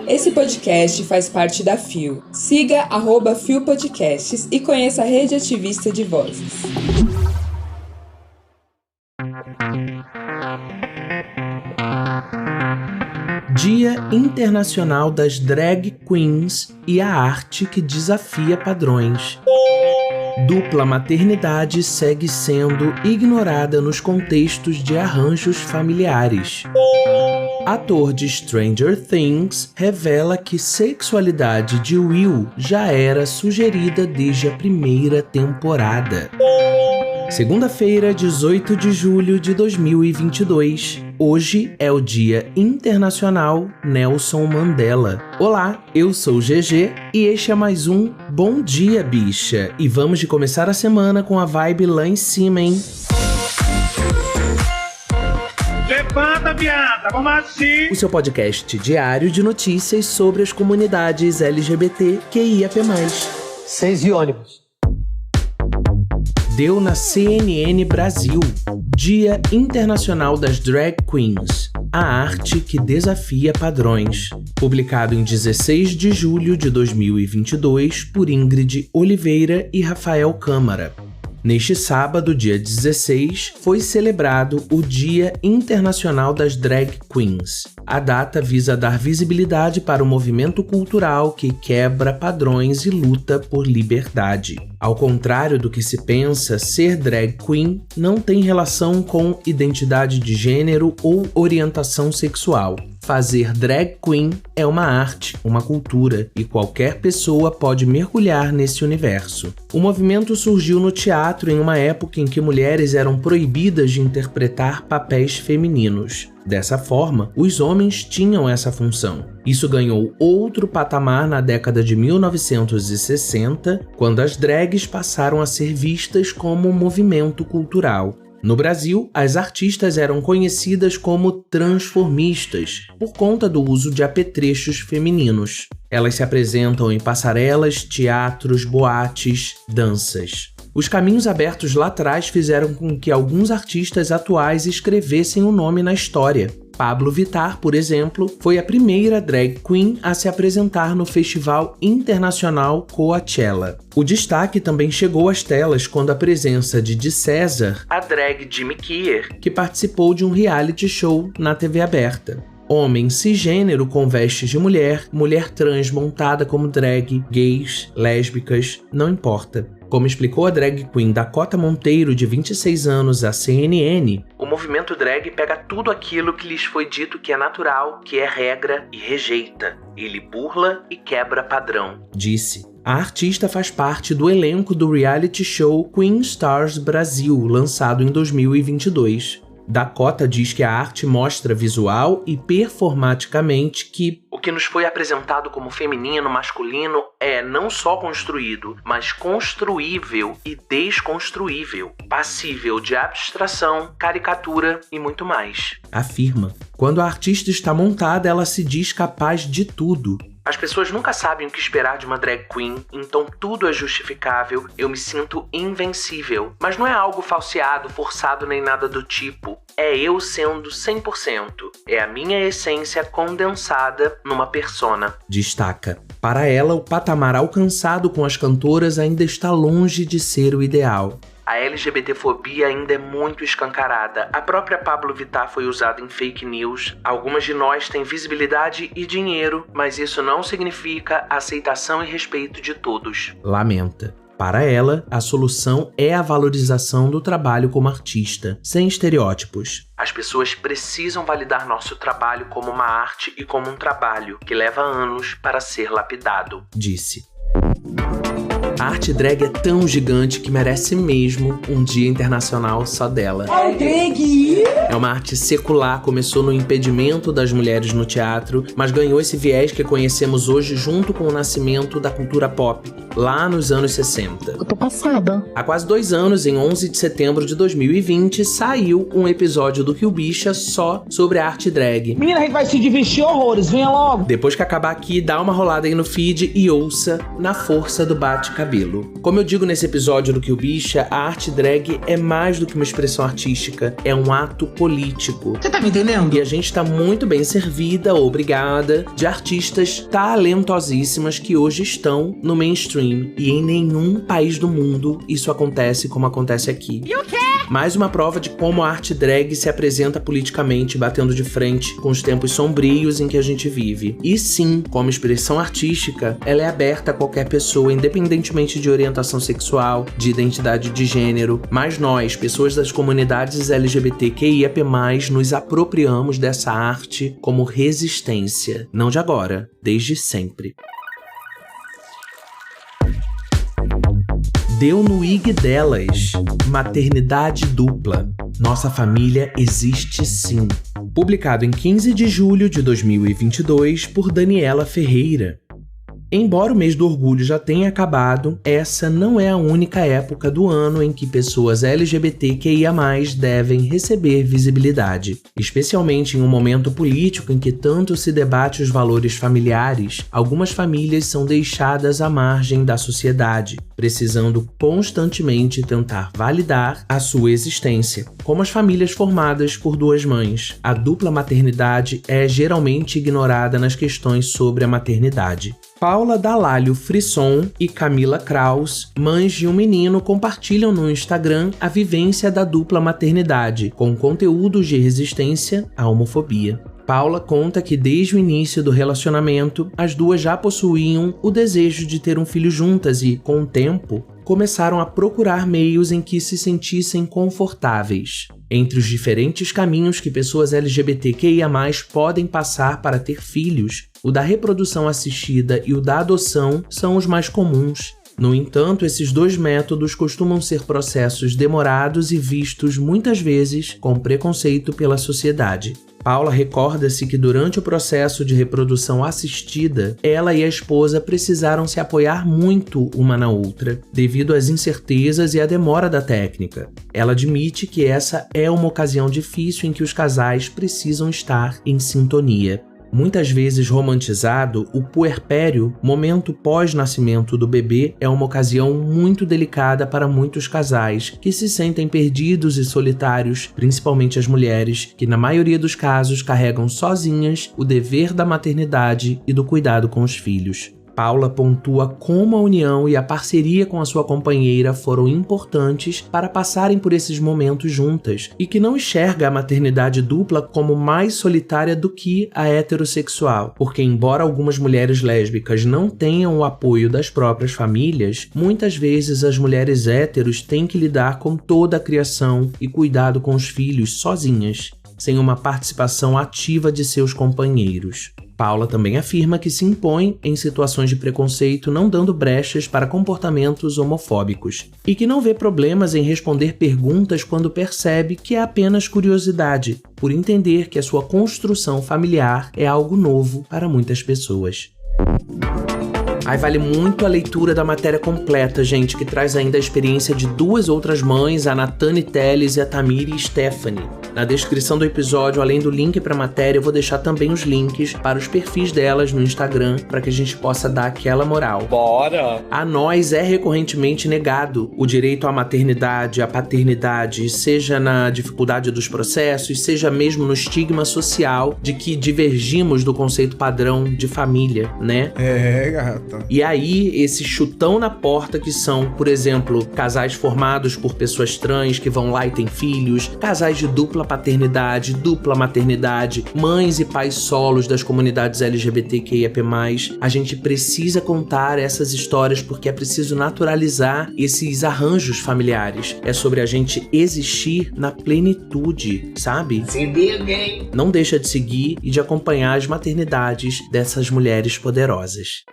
Esse podcast faz parte da FIO. Siga @FIO Podcasts e conheça a rede ativista de vozes. Dia Internacional das Drag Queens e a arte que desafia padrões. Dupla maternidade segue sendo ignorada nos contextos de arranjos familiares. Ator de Stranger Things revela que sexualidade de Will já era sugerida desde a primeira temporada. Segunda-feira, 18 de julho de 2022. Hoje é o Dia Internacional Nelson Mandela. Olá, eu sou o GG e este é mais um Bom Dia, Bicha. E vamos de começar a semana com a vibe lá em cima, hein? Levanta, viada, vamos assim! O seu podcast diário de notícias sobre as comunidades LGBTQIAP+. 6 e ônibus. Deu na CNN Brasil, Dia Internacional das Drag Queens, a arte que desafia padrões, publicado em 16 de julho de 2022 por Ingrid Oliveira e Rafael Câmara. Neste sábado, dia 16, foi celebrado o Dia Internacional das Drag Queens. A data visa dar visibilidade para o movimento cultural que quebra padrões e luta por liberdade. Ao contrário do que se pensa, ser drag queen não tem relação com identidade de gênero ou orientação sexual. Fazer drag queen é uma arte, uma cultura, e qualquer pessoa pode mergulhar nesse universo. O movimento surgiu no teatro em uma época em que mulheres eram proibidas de interpretar papéis femininos. Dessa forma, os homens tinham essa função. Isso ganhou outro patamar na década de 1960, quando as drags passaram a ser vistas como um movimento cultural. No Brasil, as artistas eram conhecidas como transformistas, por conta do uso de apetrechos femininos. Elas se apresentam em passarelas, teatros, boates, danças. Os caminhos abertos lá atrás fizeram com que alguns artistas atuais escrevessem o nome na história. Pabllo Vittar, por exemplo, foi a primeira drag queen a se apresentar no Festival Internacional Coachella. O destaque também chegou às telas quando a presença de César, a drag Jimmy Kier, que participou de um reality show na TV aberta. Homem cisgênero com vestes de mulher, mulher trans montada como drag, gays, lésbicas, não importa. Como explicou a drag queen Dakota Monteiro, de 26 anos, à CNN, o movimento drag pega tudo aquilo que lhes foi dito que é natural, que é regra, e rejeita. Ele burla e quebra padrão, disse. A artista faz parte do elenco do reality show Queen Stars Brasil, lançado em 2022. Dakota diz que a arte mostra visual e performaticamente que o que nos foi apresentado como feminino, masculino é não só construído, mas construível e desconstruível, passível de abstração, caricatura e muito mais. Afirma. Quando a artista está montada, ela se diz capaz de tudo. As pessoas nunca sabem o que esperar de uma drag queen, então tudo é justificável, eu me sinto invencível. Mas não é algo falseado, forçado nem nada do tipo. É eu sendo 100%. É a minha essência condensada numa persona. Destaca. Para ela, o patamar alcançado com as cantoras ainda está longe de ser o ideal. A LGBTfobia ainda é muito escancarada. A própria Pabllo Vittar foi usada em fake news. Algumas de nós têm visibilidade e dinheiro, mas isso não significa aceitação e respeito de todos. Lamenta. Para ela, a solução é a valorização do trabalho como artista, sem estereótipos. As pessoas precisam validar nosso trabalho como uma arte e como um trabalho que leva anos para ser lapidado, disse. A arte drag é tão gigante que merece mesmo um dia internacional só dela. É uma arte secular, começou no impedimento das mulheres no teatro, mas ganhou esse viés que conhecemos hoje junto com o nascimento da cultura pop, lá nos anos 60. Eu tô passada. Há quase 2 anos, em 11 de setembro de 2020, saiu um episódio do Rio Bicha só sobre a arte drag. Menina, a gente vai se divertir horrores, venha logo. Depois que acabar aqui, dá uma rolada aí no feed e ouça Na Força do Bate-Cabeça. cabelo. Como eu digo nesse episódio do Que o Bicha, a arte drag é mais do que uma expressão artística, é um ato político. Você tá me entendendo? E a gente tá muito bem servida, obrigada, de artistas talentosíssimas que hoje estão no mainstream. E em nenhum país do mundo isso acontece como acontece aqui. E o quê? Mais uma prova de como a arte drag se apresenta politicamente, batendo de frente com os tempos sombrios em que a gente vive. E sim, como expressão artística, ela é aberta a qualquer pessoa, independentemente de orientação sexual, de identidade de gênero. Mas nós, pessoas das comunidades LGBTQIAP+, nos apropriamos dessa arte como resistência. Não de agora, desde sempre. Deu no IG delas. Maternidade dupla. Nossa família existe sim. Publicado em 15 de julho de 2022 por Daniela Ferreira. Embora o mês do orgulho já tenha acabado, essa não é a única época do ano em que pessoas LGBTQIA+, devem receber visibilidade. Especialmente em um momento político em que tanto se debate os valores familiares, algumas famílias são deixadas à margem da sociedade, precisando constantemente tentar validar a sua existência. Como as famílias formadas por duas mães, a dupla maternidade é geralmente ignorada nas questões sobre a maternidade. Paula Dalalho Frisson e Camila Kraus, mães de um menino, compartilham no Instagram a vivência da dupla maternidade, com conteúdos de resistência à homofobia. Paula conta que desde o início do relacionamento, as duas já possuíam o desejo de ter um filho juntas e, com o tempo, começaram a procurar meios em que se sentissem confortáveis. Entre os diferentes caminhos que pessoas LGBTQIA+, podem passar para ter filhos, o da reprodução assistida e o da adoção são os mais comuns. No entanto, esses dois métodos costumam ser processos demorados e vistos muitas vezes com preconceito pela sociedade. Paula recorda-se que durante o processo de reprodução assistida, ela e a esposa precisaram se apoiar muito uma na outra, devido às incertezas e à demora da técnica. Ela admite que essa é uma ocasião difícil em que os casais precisam estar em sintonia. Muitas vezes romantizado, o puerpério, momento pós-nascimento do bebê, é uma ocasião muito delicada para muitos casais que se sentem perdidos e solitários, principalmente as mulheres, que na maioria dos casos carregam sozinhas o dever da maternidade e do cuidado com os filhos. Paula pontua como a união e a parceria com a sua companheira foram importantes para passarem por esses momentos juntas e que não enxerga a maternidade dupla como mais solitária do que a heterossexual, porque embora algumas mulheres lésbicas não tenham o apoio das próprias famílias, muitas vezes as mulheres héteros têm que lidar com toda a criação e cuidado com os filhos sozinhas, sem uma participação ativa de seus companheiros. Paula também afirma que se impõe em situações de preconceito, não dando brechas para comportamentos homofóbicos, e que não vê problemas em responder perguntas quando percebe que é apenas curiosidade, por entender que a sua construção familiar é algo novo para muitas pessoas. Vale muito a leitura da matéria completa, gente, que traz ainda a experiência de duas outras mães, a Natane Teles e a Tamiri Stephanie. Na descrição do episódio, além do link para a matéria, eu vou deixar também os links para os perfis delas no Instagram, para que a gente possa dar aquela moral. Bora! A nós é recorrentemente negado o direito à maternidade, à paternidade, seja na dificuldade dos processos, seja mesmo no estigma social de que divergimos do conceito padrão de família, né? É, gata. E aí, esse chutão na porta que são, por exemplo, casais formados por pessoas trans que vão lá e têm filhos, casais de dupla paternidade, dupla maternidade, mães e pais solos das comunidades LGBTQIAP+. A gente precisa contar essas histórias porque é preciso naturalizar esses arranjos familiares. É sobre a gente existir na plenitude, sabe? Não deixa de seguir e de acompanhar as maternidades dessas mulheres poderosas.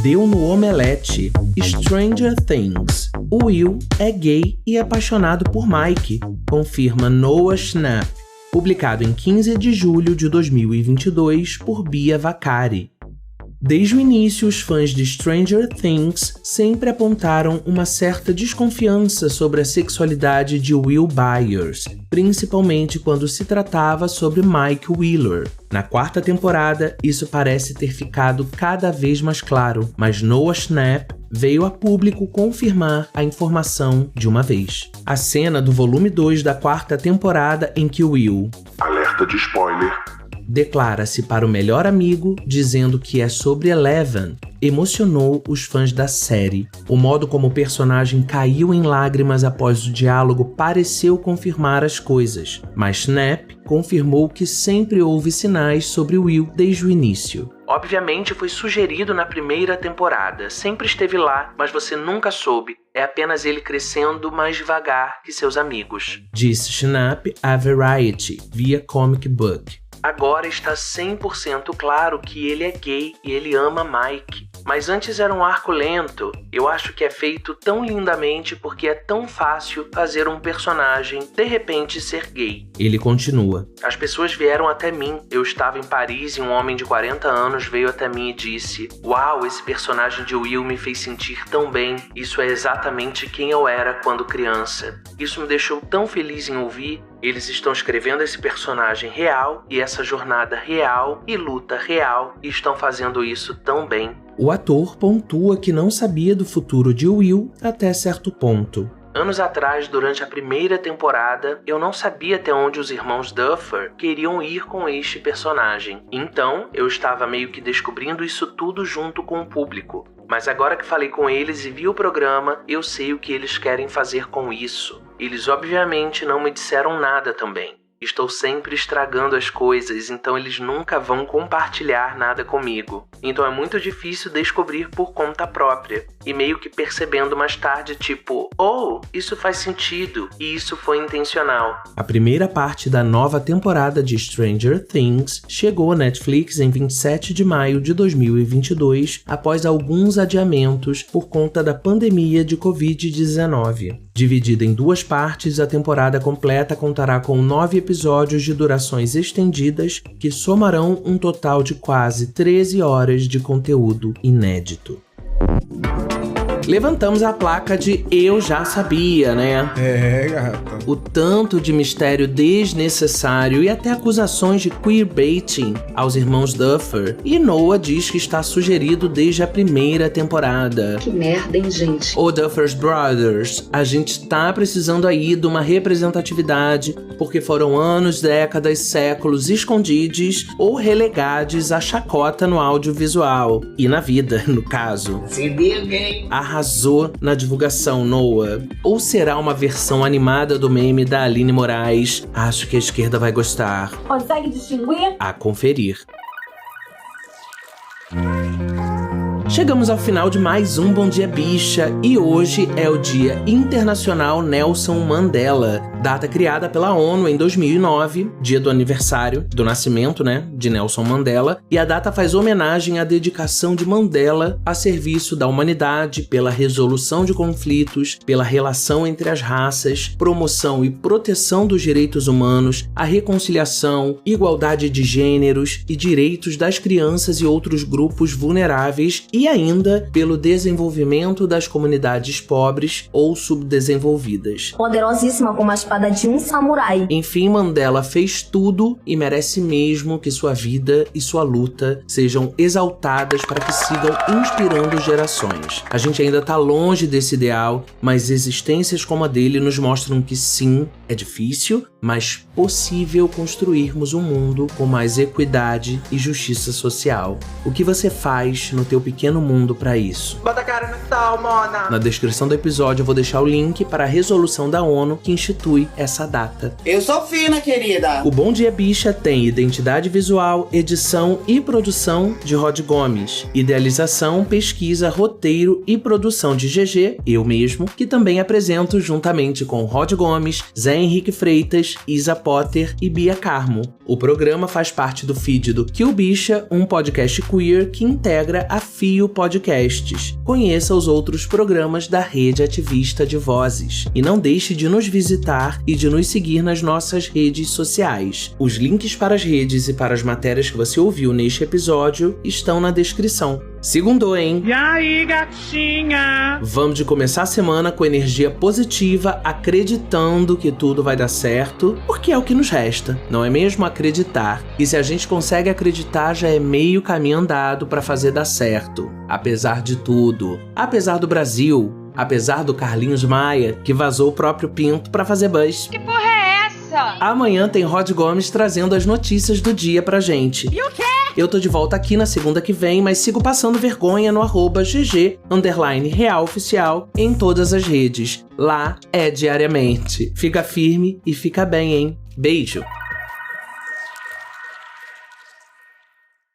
Deu no omelete. Stranger Things. O Will é gay e apaixonado por Mike, confirma Noah Schnapp. Publicado em 15 de julho de 2022 por Bia Vacari. Desde o início, os fãs de Stranger Things sempre apontaram uma certa desconfiança sobre a sexualidade de Will Byers, principalmente quando se tratava sobre Mike Wheeler. Na 4ª temporada, isso parece ter ficado cada vez mais claro, mas Noah Schnapp veio a público confirmar a informação de uma vez. A cena do volume 2 da 4ª temporada em que Will, alerta de spoiler, declara-se para o melhor amigo dizendo que é sobre Eleven, emocionou os fãs da série. O modo como o personagem caiu em lágrimas após o diálogo pareceu confirmar as coisas, mas Schnapp confirmou que sempre houve sinais sobre Will desde o início. Obviamente foi sugerido na 1ª temporada, sempre esteve lá, mas você nunca soube. É apenas ele crescendo mais devagar que seus amigos, disse Schnapp à Variety, via Comic Book. Agora está 100% claro que ele é gay e ele ama Mike. Mas antes era um arco lento. Eu acho que é feito tão lindamente porque é tão fácil fazer um personagem de repente ser gay. Ele continua. As pessoas vieram até mim. Eu estava em Paris e um homem de 40 anos veio até mim e disse: "Uau, esse personagem de Will me fez sentir tão bem. Isso é exatamente quem eu era quando criança." Isso me deixou tão feliz em ouvir. Eles estão escrevendo esse personagem real e essa jornada real e luta real e estão fazendo isso tão bem. O ator pontua que não sabia do futuro de Will até certo ponto. Anos atrás, durante a 1ª temporada, eu não sabia até onde os irmãos Duffer queriam ir com este personagem. Então, eu estava meio que descobrindo isso tudo junto com o público. Mas agora que falei com eles e vi o programa, eu sei o que eles querem fazer com isso. Eles obviamente não me disseram nada também. Estou sempre estragando as coisas, então eles nunca vão compartilhar nada comigo. Então é muito difícil descobrir por conta própria. E meio que percebendo mais tarde, tipo, oh, isso faz sentido, e isso foi intencional. A 1ª parte da nova temporada de Stranger Things chegou à Netflix em 27 de maio de 2022, após alguns adiamentos por conta da pandemia de Covid-19. Dividida em 2 partes, a temporada completa contará com 9 episódios de durações estendidas que somarão um total de quase 13 horas de conteúdo inédito. Levantamos a placa de eu já sabia, né? Gata. O tanto de mistério desnecessário e até acusações de queerbaiting aos irmãos Duffer. E Noah diz que está sugerido desde a 1ª temporada. Que merda, hein, gente? Ô Duffer's Brothers, a gente tá precisando aí de uma representatividade, porque foram anos, décadas, séculos escondidos ou relegados à chacota no audiovisual. E na vida, no caso. Se liga, hein? Arrasou na divulgação, Noah. Ou será uma versão animada do meme da Aline Moraes? Acho que a esquerda vai gostar. Consegue distinguir? A conferir. Chegamos ao final de mais um Bom Dia Bicha e hoje é o Dia Internacional Nelson Mandela, data criada pela ONU em 2009, dia do aniversário do nascimento, de Nelson Mandela, e a data faz homenagem à dedicação de Mandela a serviço da humanidade pela resolução de conflitos, pela relação entre as raças, promoção e proteção dos direitos humanos, a reconciliação, igualdade de gêneros e direitos das crianças e outros grupos vulneráveis e ainda pelo desenvolvimento das comunidades pobres ou subdesenvolvidas. Poderosíssima como a espada de um samurai. Enfim, Mandela fez tudo e merece mesmo que sua vida e sua luta sejam exaltadas para que sigam inspirando gerações. A gente ainda tá longe desse ideal, mas existências como a dele nos mostram que sim, é difícil, mas possível construirmos um mundo com mais equidade e justiça social. O que você faz no teu pequeno mundo para isso? Bota a cara no sol, mona! Na descrição do episódio eu vou deixar o link para a resolução da ONU que institui essa data. Eu sou fina, querida! O Bom Dia Bicha tem identidade visual, edição e produção de Rod Gomes, idealização, pesquisa, roteiro e produção de GG, eu mesmo, que também apresento juntamente com Rod Gomes, Zé Henrique Freitas Isa Potter e Bia Carmo. O programa faz parte do feed do Kill Bicha, um podcast queer que integra a Fio Podcasts. Conheça os outros programas da Rede Ativista de Vozes. E não deixe de nos visitar e de nos seguir nas nossas redes sociais. Os links para as redes e para as matérias que você ouviu neste episódio estão na descrição. Segundou, hein? E aí, gatinha? Vamos de começar a semana com energia positiva, acreditando que tudo vai dar certo, porque é o que nos resta, não é mesmo? Acreditar. E se a gente consegue acreditar, já é meio caminho andado para fazer dar certo. Apesar de tudo. Apesar do Brasil. Apesar do Carlinhos Maia, que vazou o próprio pinto para fazer buzz. Que porra é essa? Amanhã tem Rod Gomes trazendo as notícias do dia pra gente. E o quê? Eu tô de volta aqui na segunda que vem, mas sigo passando vergonha no @GG_RealOficial em todas as redes. Lá é diariamente. Fica firme e fica bem, hein? Beijo!